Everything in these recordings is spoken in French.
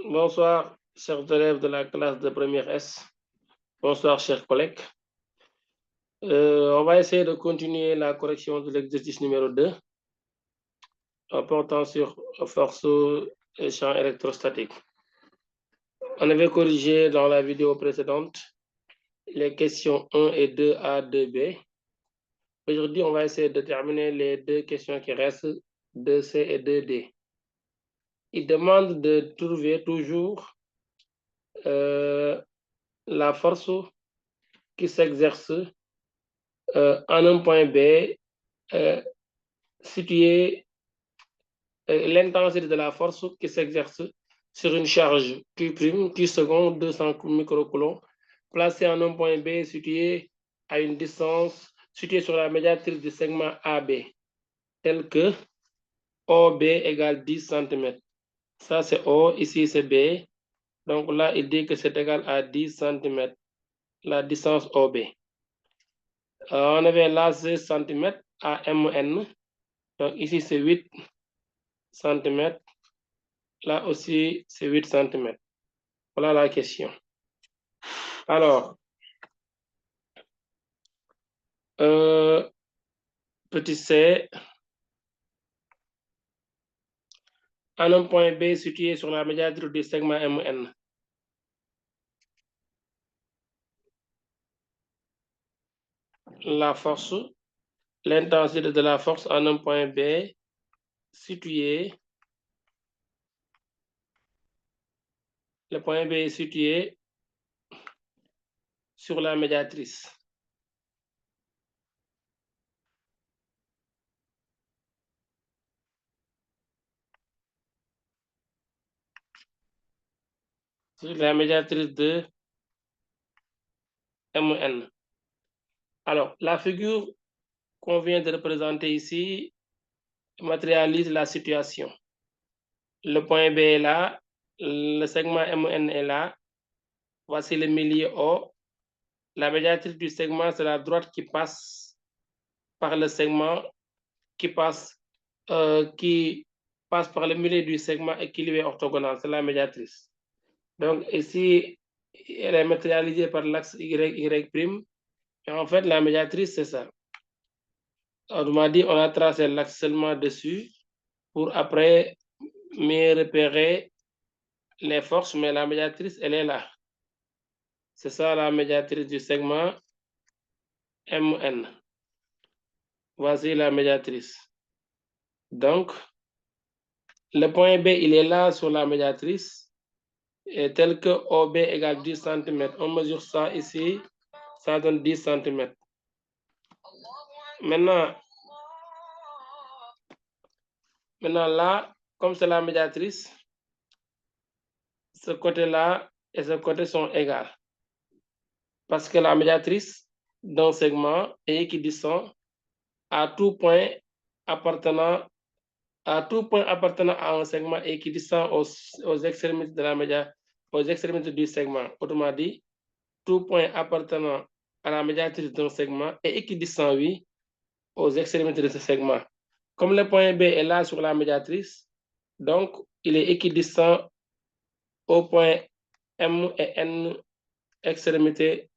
Bonsoir, chers élèves de la classe de première S. Bonsoir, chers collègues. On va essayer de continuer la correction de l'exercice numéro 2, portant sur force et champ électrostatique. On avait corrigé dans la vidéo précédente les questions 1 et 2A, 2B. Aujourd'hui, on va essayer de terminer les deux questions qui restent, 2C et 2D. Il demande de trouver toujours la force qui s'exerce en un point B situé l'intensité de la force qui s'exerce sur une charge Q', seconde 200 microcoulombs, placée en un point B situé à une distance située sur la médiatrice du segment AB, tel que OB égale 10 cm. Ça, c'est O, ici, c'est B. Donc là, il dit que c'est égal à 10 cm, la distance OB. On avait là 16 cm à MN. Donc ici, c'est 8 cm. Là aussi, c'est 8 cm. Voilà la question. Alors, petit c, en un point B situé sur la médiatrice du segment MN. La force, l'intensité de la force en un point B situé, le point B est situé sur la médiatrice. Sur la médiatrice de MN. Alors, la figure qu'on vient de représenter ici matérialise la situation. Le point B est là, le segment MN est là. Voici le milieu O. La médiatrice du segment, c'est la droite qui passe par le segment, qui passe par le milieu du segment et qui lui est orthogonal. C'est la médiatrice. Donc ici, elle est matérialisée par l'axe Y'. Et en fait, la médiatrice, c'est ça. Autrement dit, on a tracé l'axe seulement dessus pour après mieux repérer les forces, mais la médiatrice, elle est là. C'est ça la médiatrice du segment MN. Voici la médiatrice. Donc, le point B, il est là sur la médiatrice, et tel que OB égale 10 cm. On mesure ça ici, ça donne 10 cm. Maintenant là, comme c'est la médiatrice, ce côté-là et ce côté sont égaux. Parce que la médiatrice d'un segment est équidistant à tout point appartenant à un segment équidistant aux extrémités de la médiatrice, aux extrémités du segment. Autrement dit, tout point appartenant à la médiatrice d'un segment est équidistant, oui, aux extrémités de ce segment. Comme le point B est là sur la médiatrice, donc il est équidistant au point M et N extrémités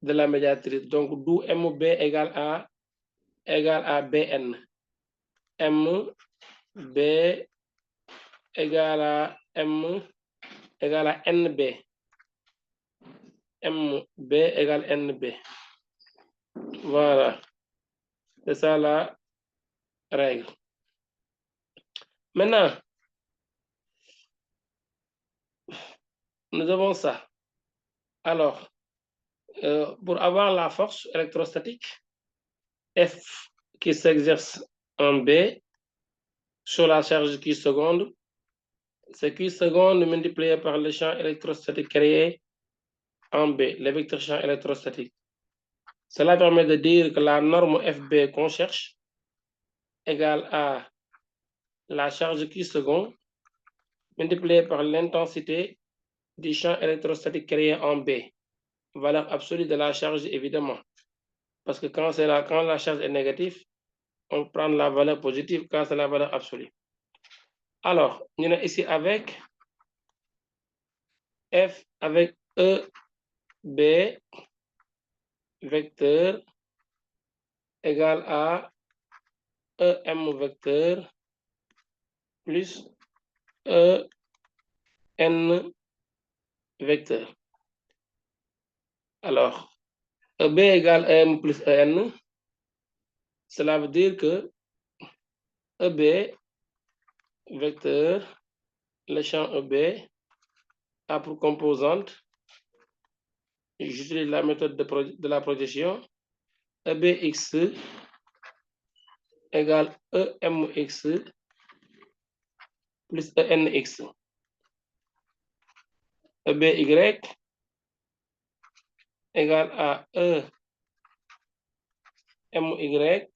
de la médiatrice. Donc, d'où MB égale à BN. MB égale à M égale à NB. MB égale NB. Voilà. C'est ça la règle. Maintenant, nous avons ça. Alors, pour avoir la force électrostatique, F qui s'exerce en B sur la charge Q seconde, c'est Q seconde multiplié par le champ électrostatique créé en B, le vecteur champ électrostatique. Cela permet de dire que la norme FB qu'on cherche égale à la charge Q seconde multipliée par l'intensité du champ électrostatique créé en B. Valeur absolue de la charge, évidemment. Parce que quand la charge est négative, on prend la valeur positive quand c'est la valeur absolue. Alors, nous sommes ici avec F avec E, B, vecteur égale à EM vecteur plus EN vecteur. Alors, EB égale EM plus EN. Cela veut dire que EB vecteur, le champ EB, a pour composante, j'utilise la méthode de la projection, EBX égale EMX plus ENX. EBY égale à EMY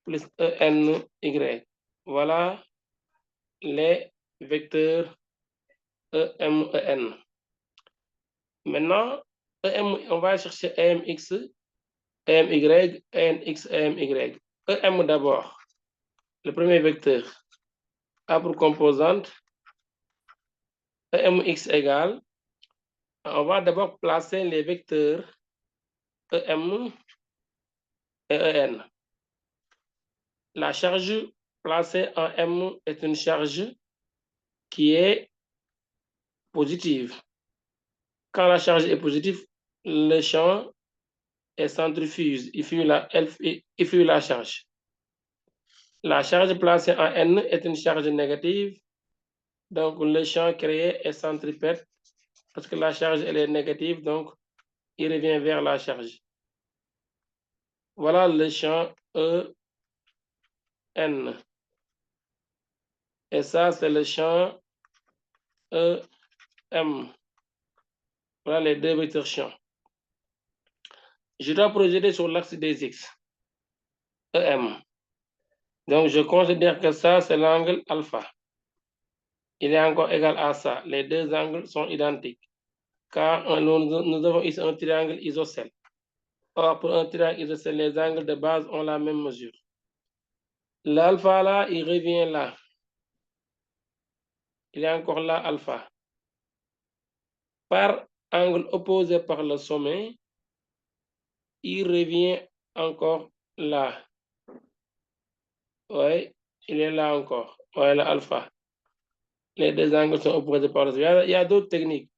plus ENY. Voilà les vecteurs EM, Maintenant, on va chercher EMX, EMY, ENX, EMY. EM d'abord, le premier vecteur, a pour composante EMX égale. On va d'abord placer les vecteurs EM et EN. La charge placée en M est une charge qui est positive. Quand la charge est positive, le champ est centrifuge, il fuit la charge. La charge placée en N est une charge négative, donc le champ créé est centripète parce que la charge elle est négative, donc il revient vers la charge. Voilà le champ EN. Et ça, c'est le champ EM. Voilà les deux vecteurs champs. Je dois projeter sur l'axe des X. EM. Donc, je considère que ça, c'est l'angle alpha. Il est encore égal à ça. Les deux angles sont identiques. Car nous avons ici un triangle isocèle. Or, pour un triangle isocèle, les angles de base ont la même mesure. L'alpha là, il revient là. Il est encore là, alpha. Par angle opposé par le sommet, il revient encore là. Oui, il est là encore. Voilà, alpha. Les deux angles sont opposés par le sommet. Il y a d'autres techniques.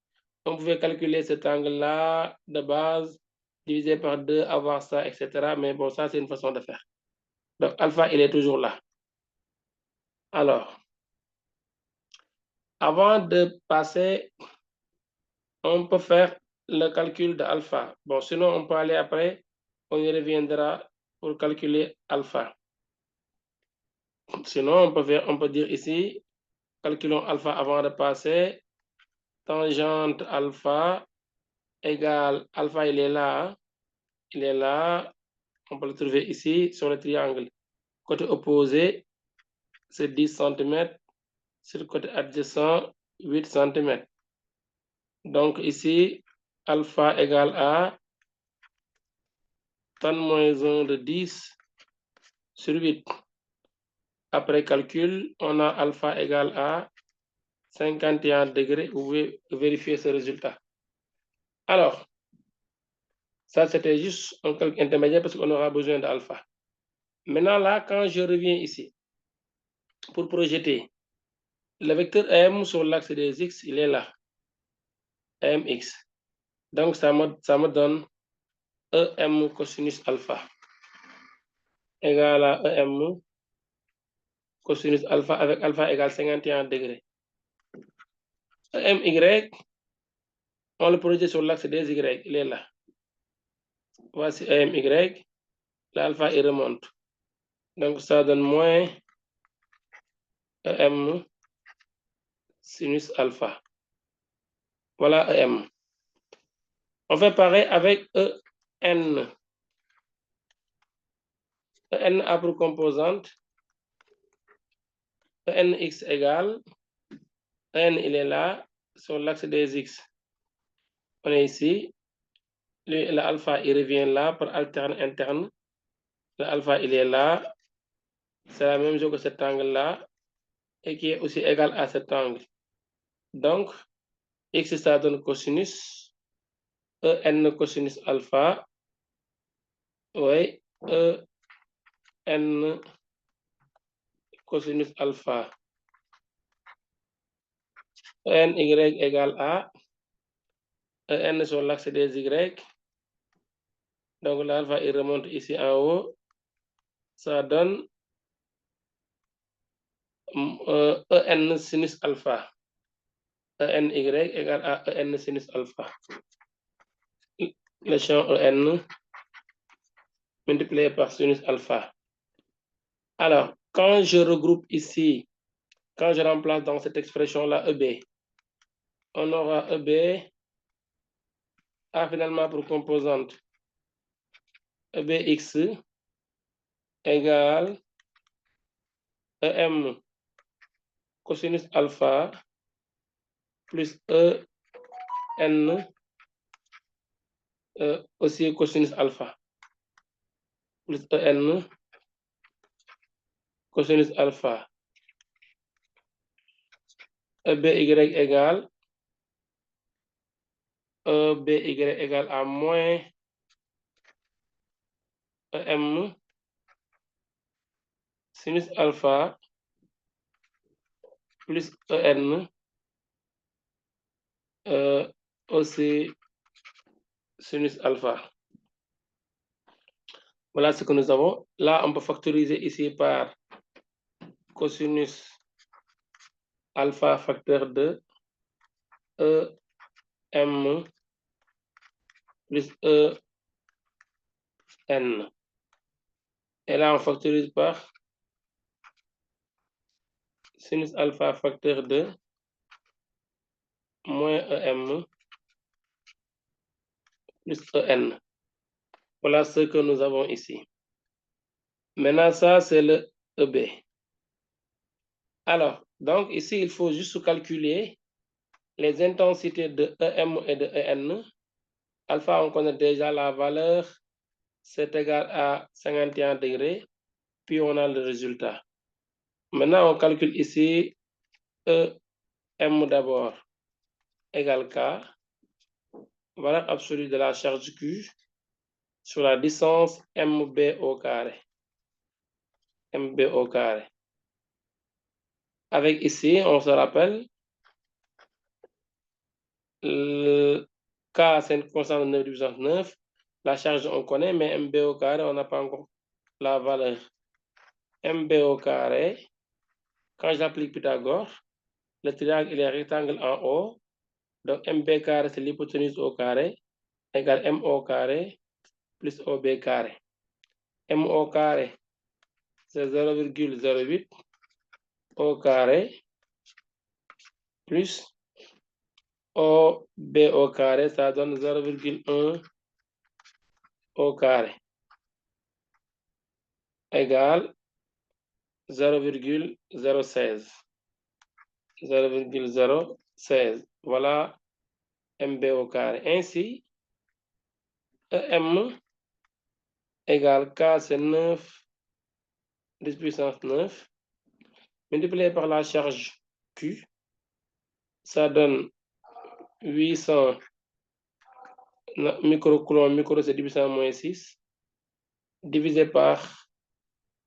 On pouvait calculer cet angle-là de base, divisé par 2, avoir ça, etc. Mais bon, ça, c'est une façon de faire. Donc, alpha, il est toujours là. Alors, avant de passer, on peut faire le calcul de alpha. Bon, sinon, on peut aller après, on y reviendra pour calculer alpha. Sinon, on peut dire ici, calculons alpha avant de passer. Tangente alpha égale, alpha, il est là. Il est là. On peut le trouver ici sur le triangle. Côté opposé, c'est 10 cm. Sur le côté adjacent, 8 cm. Donc ici, alpha égale à tan moins 1 de 10 sur 8. Après calcul, on a alpha égale à 51 degrés. Vous pouvez vérifier ce résultat. Alors, ça c'était juste un calcul intermédiaire parce qu'on aura besoin d'alpha. Maintenant là, quand je reviens ici, pour projeter, le vecteur M sur l'axe des X, il est là. MX. Donc ça me donne EM cosinus alpha égale à EM cosinus alpha avec alpha égale 51 degrés. EMY, on le projette sur l'axe des Y, il est là. Voici EMY, l'alpha il remonte. Donc ça donne moins EM sinus alpha. Voilà EM. On fait pareil avec EN. EN a pour composante ENX égale, EN il est là, sur l'axe des X. On est ici, l'alpha il revient là par alterne interne. L'alpha il est là, c'est la même chose que cet angle là, et qui est aussi égal à cet angle. Donc, X, ça donne cosinus. En cosinus alpha. Oui. En cosinus alpha. En y égale A. En sur l'axe des Y. Donc l'alpha, il remonte ici en haut. Ça donne En sinus alpha. En y égale à En sinus alpha. Le champ En multiplié par sinus alpha. Alors, quand je regroupe ici, quand je remplace dans cette expression-là EB, on aura EB A finalement pour composante EBX égale EM cosinus alpha plus EN aussi cosinus alpha plus EN cosinus alpha. EBY égale EBY égale à moins EM sinus alpha plus EN aussi sinus alpha. Voilà ce que nous avons. Là, on peut factoriser ici par cosinus alpha facteur de EM plus EN. Et là, on factorise par sinus alpha facteur de moins EM plus EN. Voilà ce que nous avons ici. Maintenant, ça, c'est le EB. Alors, donc ici, il faut juste calculer les intensités de EM et de EN. Alpha, on connaît déjà la valeur, c'est égal à 51 degrés, puis on a le résultat. Maintenant, on calcule ici EM d'abord égale K, valeur absolue de la charge Q, sur la distance MB au carré. MB au carré. Avec ici, on se rappelle, le K, c'est une constante de 9 puissance 9. La charge, on connaît, mais MB au carré, on n'a pas encore la valeur. MB au carré, quand j'applique Pythagore, le triangle, il est rectangle en haut. Donc, MB carré, c'est l'hypoténuse au carré, égale M au carré plus OB carré. M au carré, c'est 0,08 au carré plus OB au carré, ça donne 0,1 au carré égale 0,016. 0,016. Voilà MB au carré. Ainsi, EM égale K, c'est 9, 10 puissance 9, multiplié par la charge Q, ça donne 800 microcoulombs, micro c'est 10 puissance moins 6, divisé par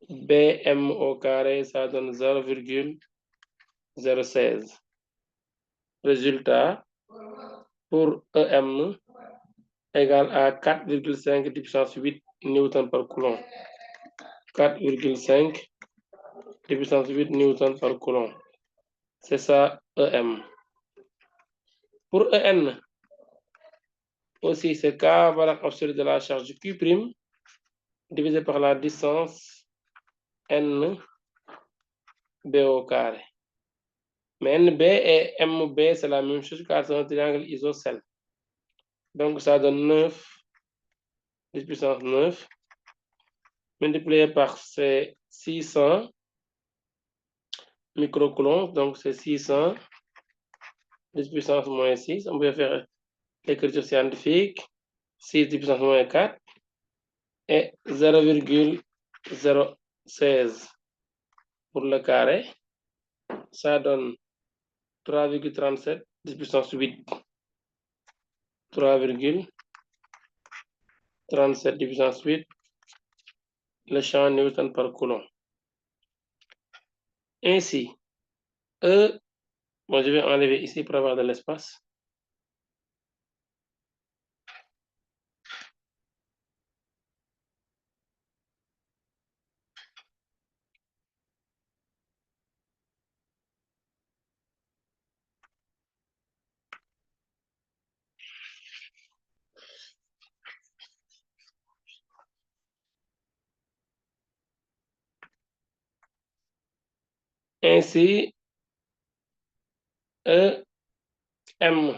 BM au carré, ça donne 0,016. Résultat, pour EM égale à 4,5 10 puissance 8 newton par coulomb. 4,5 10 puissance 8 newton par coulomb. C'est ça EM. Pour EN, aussi c'est K, valeur absolue de la charge Q', divisé par la distance N B au carré. Mais NB et MB, c'est la même chose car c'est un triangle isocèle. Donc ça donne 9, 10 puissance 9, multiplié par ces 600 microcoulombs, donc c'est 600, 10 puissance moins 6. On peut faire l'écriture scientifique, 6 10 puissance moins 4 et 0,016 pour le carré. Ça donne 3,37 10 puissance 8. 3,37 10 puissance 8 le champ Newton par coulomb. Ainsi, E, bon, je vais enlever ici pour avoir de l'espace. Ainsi, E, M.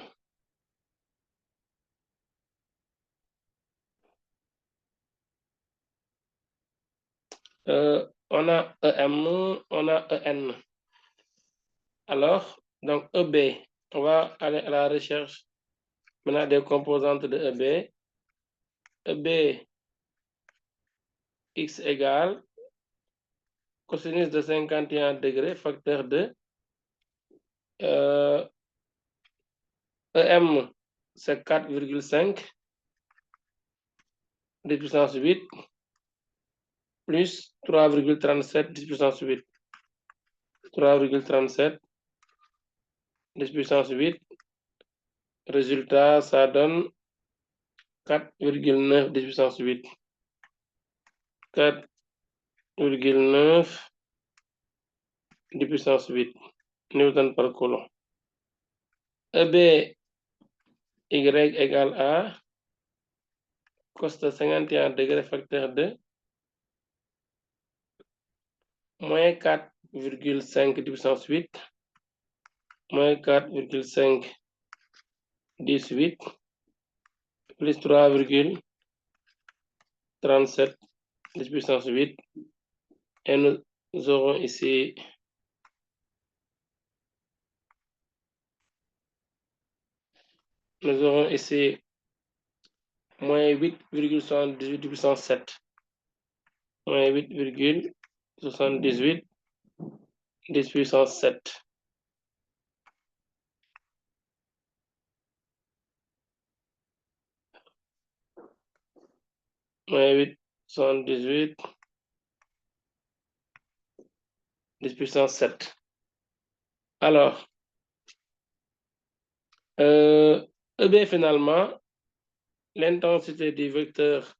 On a EM, on a EN. Alors, donc EB, on va aller à la recherche maintenant des composantes de EB. EB, X égale cosinus de 51 degrés, facteur de EM, c'est 4,5 10 puissance 8 plus 3,37 10 puissance 8. 3,37 10 puissance 8. Résultat, ça donne 4,9 10 puissance 8. 4,9 10 puissance 8 Newton par coulomb. EB Y égale à cos de 51 degrés facteur de moins 4,5 10 puissance 8 moins 4,5 10 8 plus 3,37 10 puissance 8 et nous aurons ici moins 8,78 10 puissance 7 moins 8,78 10 puissance 7. Moins 8,78 10 puissance 7. Alors, EB finalement, l'intensité du vecteur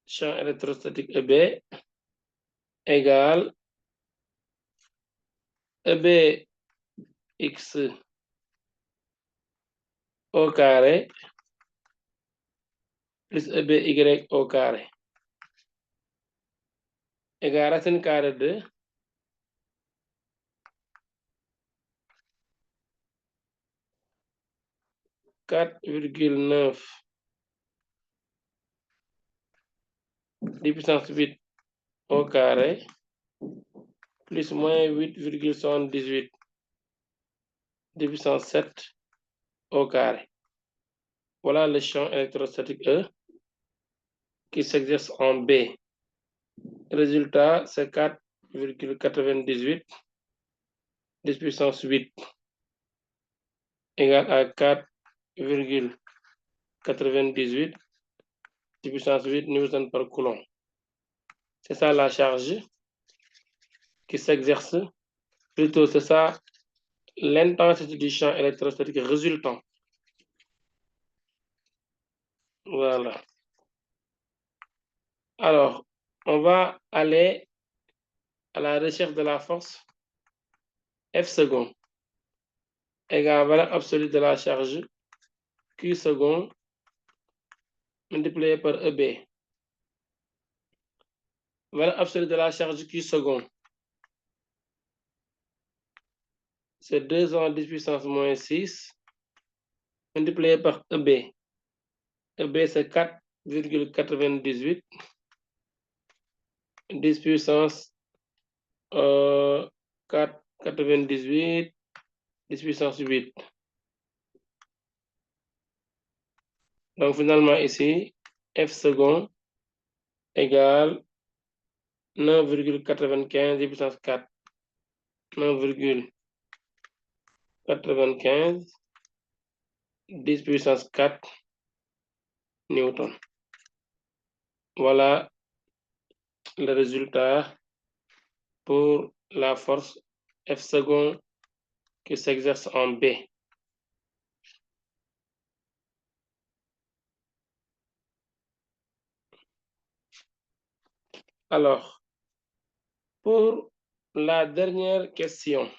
champ électrostatique EB égale EB X au carré plus EBY au carré égale racine carrée de 4,9 10 puissance 8 au carré plus moins 8,78 10 puissance 7 au carré. Voilà le champ électrostatique E qui s'exerce en B. Résultat, c'est 4,98 10 puissance 8 égale à 4,98 10 puissance 8 Newton par coulomb. C'est ça la charge qui s'exerce. Plutôt, c'est ça l'intensité du champ électrostatique résultant. Voilà. Alors, on va aller à la recherche de la force F second égale valeur absolue de la charge Q second multiplié par EB. Valeur absolue de la charge Q second, c'est 2 en 10 puissance moins 6 multiplié par EB. EB, c'est 4,98 10 puissance 4,98 10 puissance 8. Donc finalement ici, F second égale 9,95 10 puissance 4. 9,95 10 puissance 4 newton. Voilà le résultat pour la force F second qui s'exerce en B. Alors, pour la dernière question,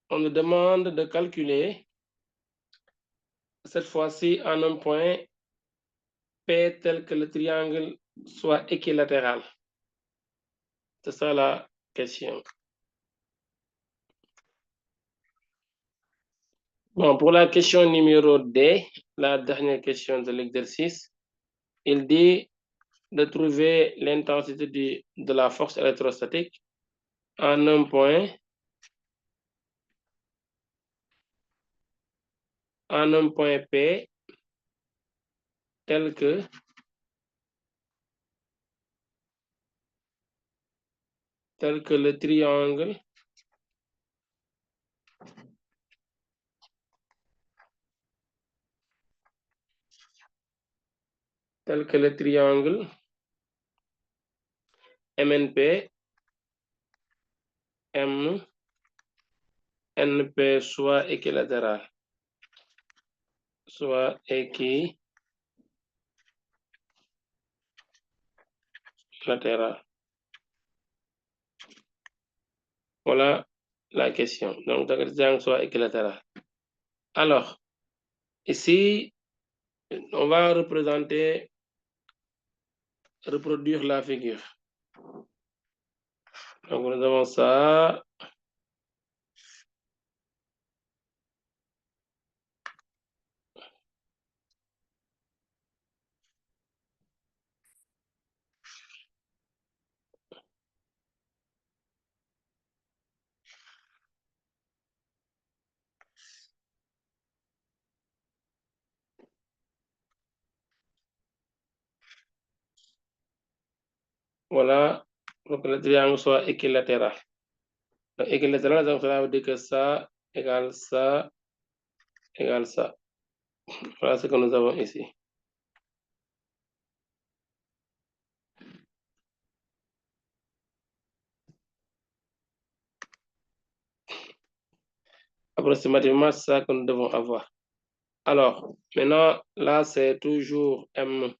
on nous demande de calculer, cette fois-ci en un point P tel que le triangle soit équilatéral. C'est ça la question. Bon, pour la question numéro D, la dernière question de l'exercice, il dit de trouver l'intensité de la force électrostatique en un point P tel que le triangle MNP NP soit équilatéral. Voilà la question. Donc, que le triangle soit équilatéral. Alors, ici, on va reproduire la figure. Donc, nous avons ça. Voilà, pour que le triangle soit équilatéral. Donc, équilatéral, donc cela veut dire que ça égale ça égale ça. Voilà ce que nous avons ici. Approximativement, c'est ça que nous devons avoir. Alors, maintenant, là, c'est toujours MN.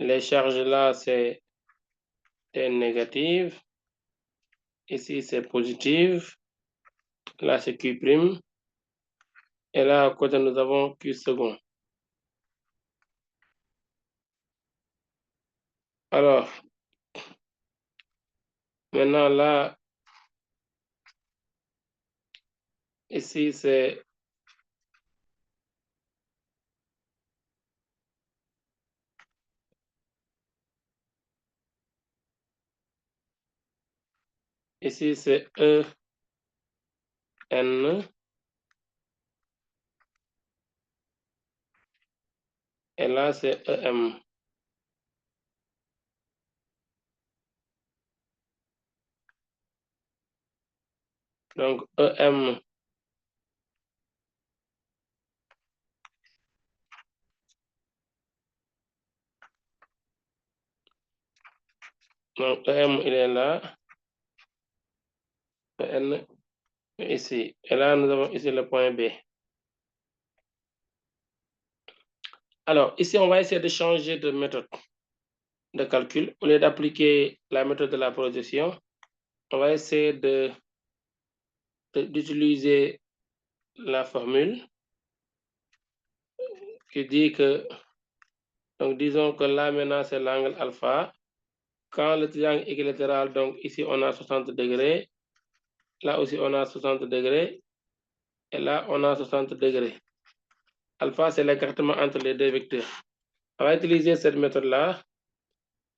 Les charges là, c'est T négative. Ici, c'est positive. Là, c'est Q'. Et là, à côté, nous avons Q second. Alors, maintenant, là, ici, c'est EN. Et là, c'est EM. Donc, EM. Donc, EM, il est là. EN, ici. Et là, nous avons ici le point B. Alors, ici, on va essayer de changer de méthode de calcul. Au lieu d'appliquer la méthode de la projection, on va essayer d'utiliser la formule qui dit que, donc disons que là maintenant c'est l'angle alpha. Quand le triangle équilatéral, donc ici on a 60 degrés, là aussi on a 60 degrés, et là on a 60 degrés. Alpha, c'est l'écartement entre les deux vecteurs. On va utiliser cette méthode-là.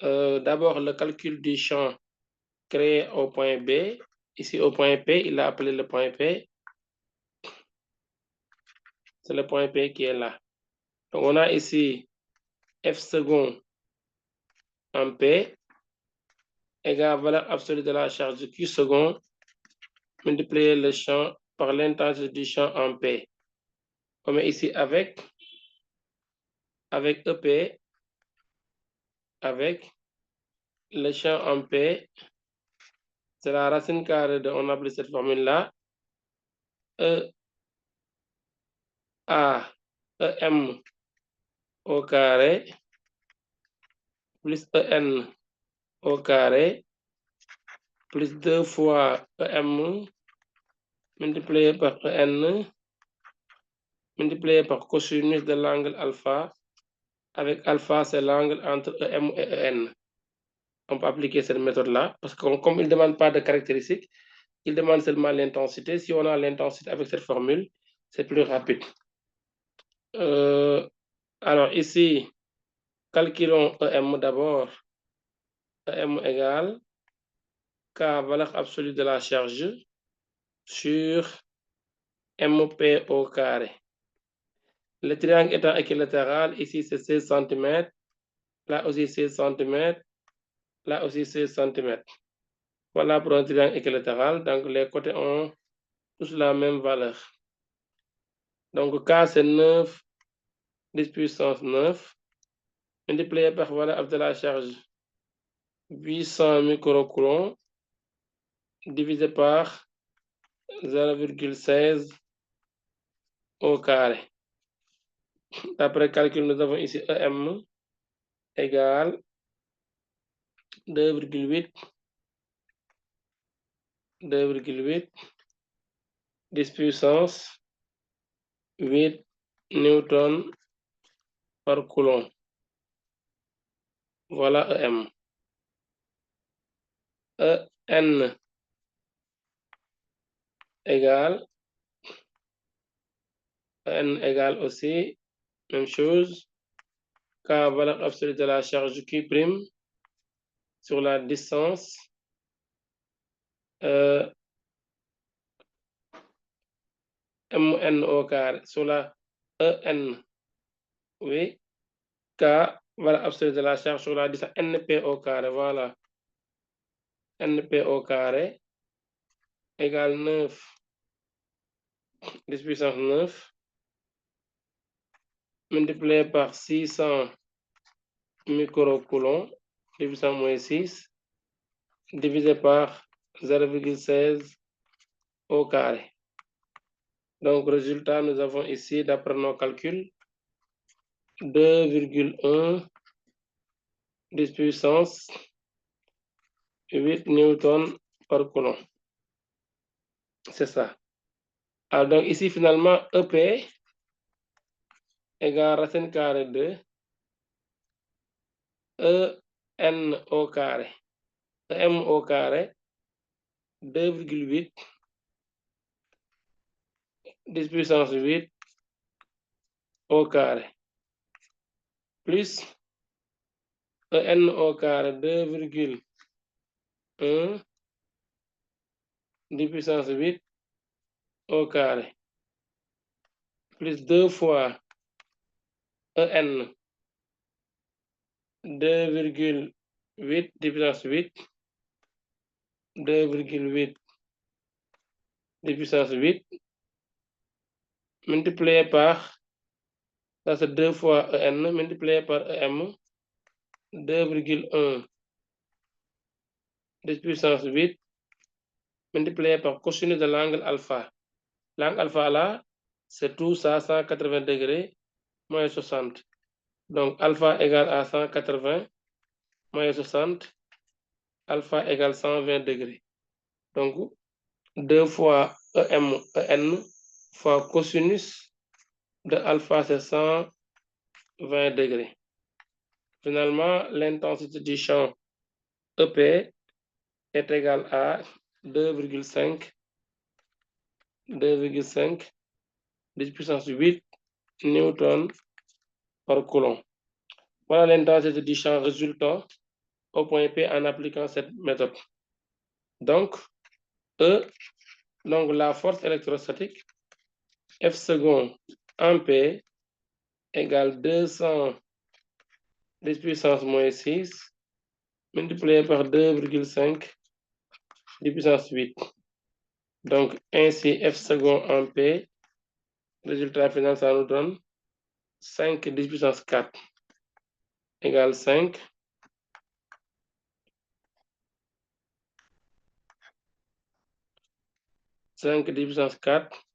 D'abord, le calcul du champ créé au point B. Ici, au point P, il a appelé le point P. C'est le point P qui est là. Donc, on a ici F second en P. égale valeur absolue de la charge de Q second multiplier le champ par l'intensité du champ en P. On met ici avec EP, avec le champ en P, c'est la racine carrée de, on appelle cette formule-là, E A, EM au carré, plus EN au carré, plus 2 fois EM, multiplié par EN, multiplié par cosinus de l'angle alpha, avec alpha, c'est l'angle entre EM et EN. On peut appliquer cette méthode-là, parce que comme il ne demande pas de caractéristiques, il demande seulement l'intensité. Si on a l'intensité avec cette formule, c'est plus rapide. Alors ici, calculons EM d'abord. EM égale K, valeur absolue de la charge, sur MP au carré. Le triangle étant équilatéral, ici c'est 16 cm, là aussi 16 cm, là aussi 16 cm. Voilà pour un triangle équilatéral, donc les côtés ont tous la même valeur. Donc K c'est 9, 10 puissance 9, multiplié par valeur de la charge 800 microcoulombs, divisé par 0,16 au carré. D'après calcul, nous avons ici EM égale 2,8 10 puissance 8 newton par coulomb. Voilà EM. EN égale aussi, même chose, K, valeur absolue de la charge Q' sur la distance, MN au carré, sur la EN, oui, K, valeur absolue de la charge sur la distance NP au carré, voilà, NP au carré, égale 9, 10 puissance 9, multiplié par 600 microcoulombs, 10 puissance moins 6, divisé par 0,16 au carré. Donc, résultat, nous avons ici, d'après nos calculs, 2,1 10 puissance 8 newtons par coulomb. C'est ça. Alors, donc ici, finalement, EP égale racine carrée de EN au carré. EM au carré, 2,8 10 puissance 8 au carré, plus EN au carré, 2,1 10 puissance 8 au carré, plus 2 fois EN, 2,8 10 puissance 8, 2,8 10 puissance 8, multiplié par, ça c'est 2 fois EN, multiplié par EM, 2,1 10 puissance 8, multiplié par cosinus de l'angle alpha. L'angle alpha là, c'est tout ça, 180 degrés, moins 60. Donc alpha égale à 180, moins 60, alpha égale 120 degrés. Donc 2 fois EM, EN, fois cosinus de alpha, c'est 120 degrés. Finalement, l'intensité du champ EP est égale à 2,5 10 puissance 8 newton par coulomb. Voilà l'intensité du champ résultant au point P en appliquant cette méthode. Donc, donc la force électrostatique F second en P égale 200 10 puissance moins 6 multiplié par 2,5 10 puissance 8. Donc, ainsi, F second en P, résultat final, ça nous donne 5 10 puissance 4 égale 5. 5 10 puissance 4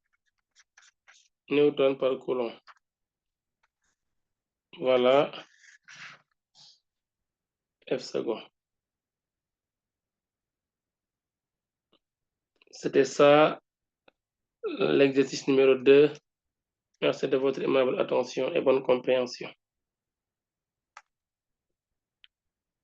newton par coulomb. Voilà F second. C'était ça, l'exercice numéro 2. Merci de votre aimable attention et bonne compréhension.